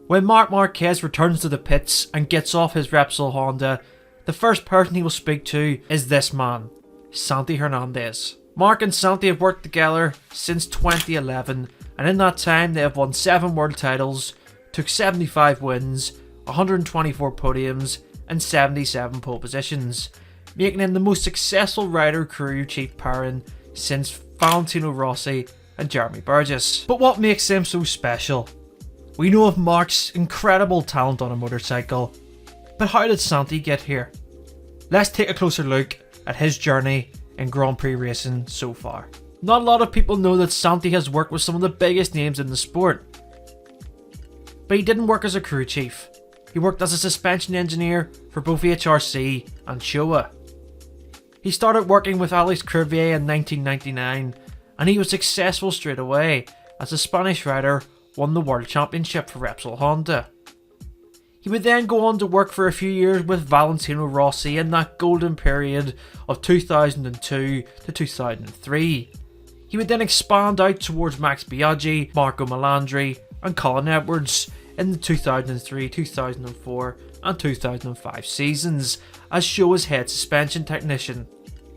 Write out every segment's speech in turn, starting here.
When Marc Marquez returns to the pits and gets off his Repsol Honda, the first person he will speak to is this man, Santi Hernandez. Marc and Santi have worked together since 2011, and in that time they have won 7 world titles, took 75 wins, 124 podiums and 77 pole positions, making him the most successful rider crew chief pairing since Valentino Rossi and Jeremy Burgess. But what makes them so special? We know of Marc's incredible talent on a motorcycle, but how did Santi get here? Let's take a closer look at his journey in Grand Prix racing so far. Not a lot of people know that Santi has worked with some of the biggest names in the sport. But he didn't work as a crew chief. He worked as a suspension engineer for both HRC and Showa. He started working with Alex Crivillé in 1999, and he was successful straight away as a Spanish rider won the World Championship for Repsol Honda. He would then go on to work for a few years with Valentino Rossi in that golden period of 2002 to 2003. He would then expand out towards Max Biaggi, Marco Melandri and Colin Edwards in the 2003, 2004 and 2005 seasons as Showa's head suspension technician.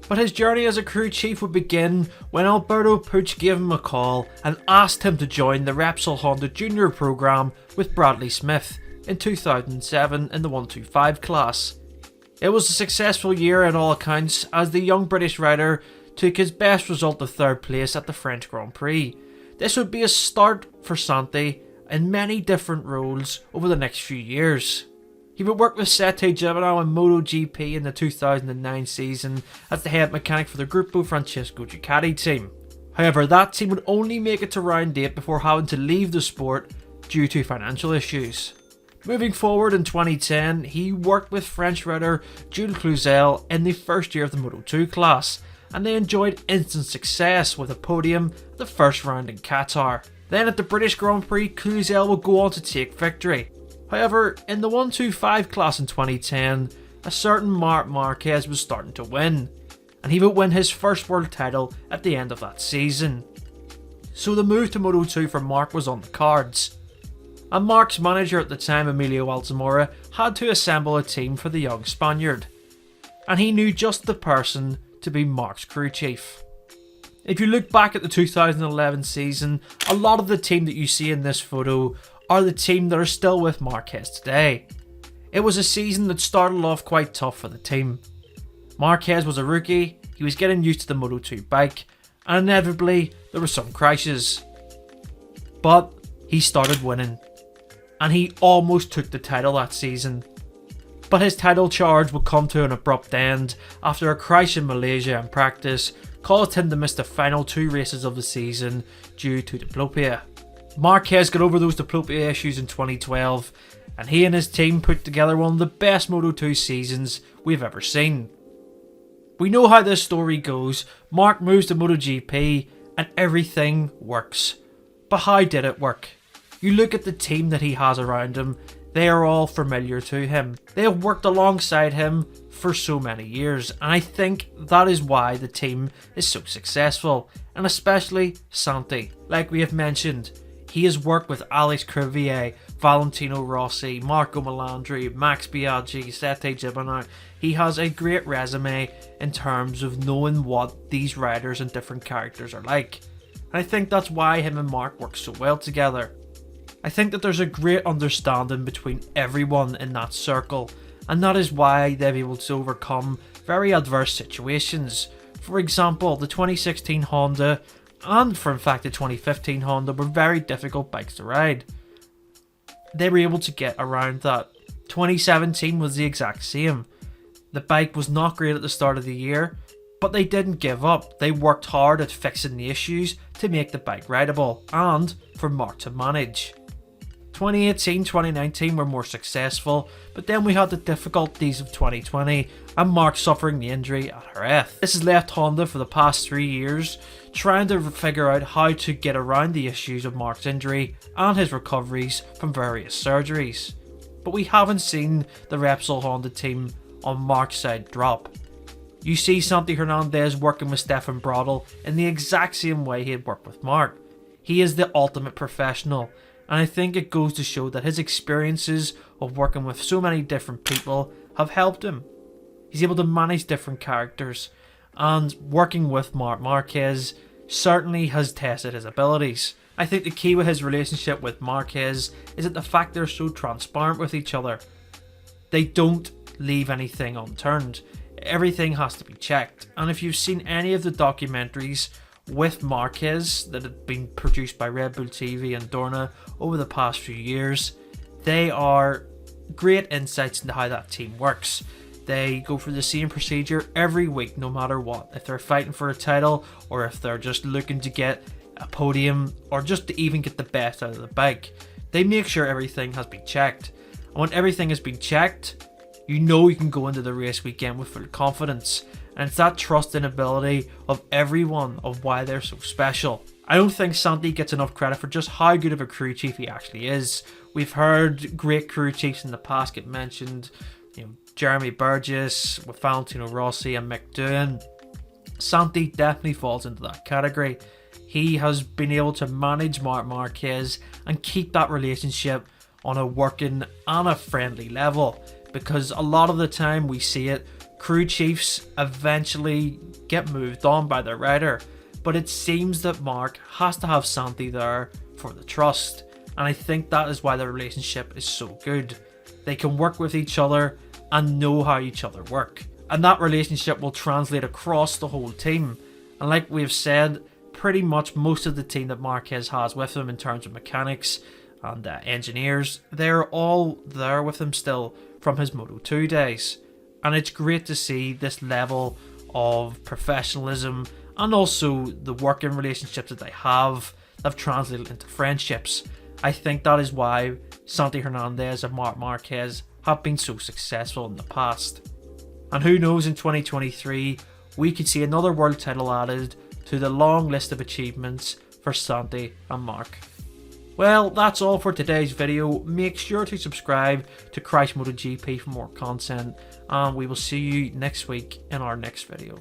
But his journey as a crew chief would begin when Alberto Puig gave him a call and asked him to join the Repsol Honda Junior program with Bradley Smith in 2007 in the 125 class. It was a successful year in all accounts as the young British rider took his best result of 3rd place at the French Grand Prix. This would be a start for Santi in many different roles over the next few years. He would work with Sete Gibernau in MotoGP in the 2009 season as the head mechanic for the Gruppo Francesco Ducati team. However, that team would only make it to round 8 before having to leave the sport due to financial issues. Moving forward in 2010, he worked with French rider Jules Cluzel in the first year of the Moto2 class, and they enjoyed instant success with a podium at the first round in Qatar. Then at the British Grand Prix, Cluzel would go on to take victory. However, in the 125 class in 2010, a certain Marc Marquez was starting to win, and he would win his first world title at the end of that season. So the move to Moto2 for Marc was on the cards. And Marc's manager at the time, Emilio Alzamora, had to assemble a team for the young Spaniard. And he knew just the person to be Marc's crew chief. If you look back at the 2011 season, a lot of the team that you see in this photo are the team that are still with Marquez today. It was a season that started off quite tough for the team. Marquez was a rookie, he was getting used to the Moto2 bike, and inevitably there were some crashes. But he started winning, and he almost took the title that season. But his title charge would come to an abrupt end after a crash in Malaysia in practice caused him to miss the final 2 races of the season due to diplopia. Marquez got over those diplopia issues in 2012, and he and his team put together one of the best Moto2 seasons we've ever seen. We know how this story goes. Marc moves to MotoGP and everything works. But how did it work? You look at the team that he has around him, they are all familiar to him. They have worked alongside him for so many years, and I think that is why the team is so successful, and especially Santi. Like we have mentioned, he has worked with Alex Crivillé, Valentino Rossi, Marco Melandri, Max Biaggi, Sete Gibernau. He has a great resume in terms of knowing what these riders and different characters are like. And I think that's why him and Marc work so well together. I think that there's a great understanding between everyone in that circle, and that is why they're able to overcome very adverse situations. For example, the 2016 Honda and for in fact the 2015 Honda were very difficult bikes to ride. They were able to get around that. 2017 was the exact same. The bike was not great at the start of the year, but they didn't give up. They worked hard at fixing the issues to make the bike rideable and for Marc to manage. 2018-2019 were more successful, but then we had the difficulties of 2020 and Marc suffering the injury at Jerez. This has left Honda for the past 3 years trying to figure out how to get around the issues of Marc's injury and his recoveries from various surgeries. But we haven't seen the Repsol Honda team on Marc's side drop. You see Santi Hernandez working with Stefan Bradl in the exact same way he had worked with Marc. He is the ultimate professional, And I think it goes to show that his experiences of working with so many different people have helped him. He's able to manage different characters, and working with Marc Marquez certainly has tested his abilities. I think the key with his relationship with Marquez is that the fact they're so transparent with each other. They don't leave anything unturned. Everything has to be checked. And if you've seen any of the documentaries with Marquez that have been produced by Red Bull TV and Dorna over the past few years, they are great insights into how that team works. They go through the same procedure every week, no matter what. If they're fighting for a title, or if they're just looking to get a podium, or just to even get the best out of the bike, they make sure everything has been checked. And when everything has been checked, you know you can go into the race weekend with full confidence. And it's that trust and ability of everyone of why they're so special. I don't think Santi gets enough credit for just how good of a crew chief he actually is. We've heard great crew chiefs in the past get mentioned, Jeremy Burgess with Valentino Rossi and Mick Doohan. Santi definitely falls into that category. He has been able to manage Marc Marquez and keep that relationship on a working and a friendly level, because a lot of the time we see it, crew chiefs eventually get moved on by their rider, but it seems that Marc has to have Santi there for the trust, and I think that is why their relationship is so good. They can work with each other and know how each other work, and that relationship will translate across the whole team. And like we've said, pretty much most of the team that Marquez has with him in terms of mechanics and engineers, they're all there with him still from his Moto2 days. And it's great to see this level of professionalism and also the working relationships that they have translated into friendships. I think that is why Santi Hernandez and Marc Marquez have been so successful in the past. And who knows, in 2023 we could see another world title added to the long list of achievements for Santi and Marc. Well, that's all for today's video. Make sure to subscribe to Christ MotoGP for more content, and we will see you next week in our next video.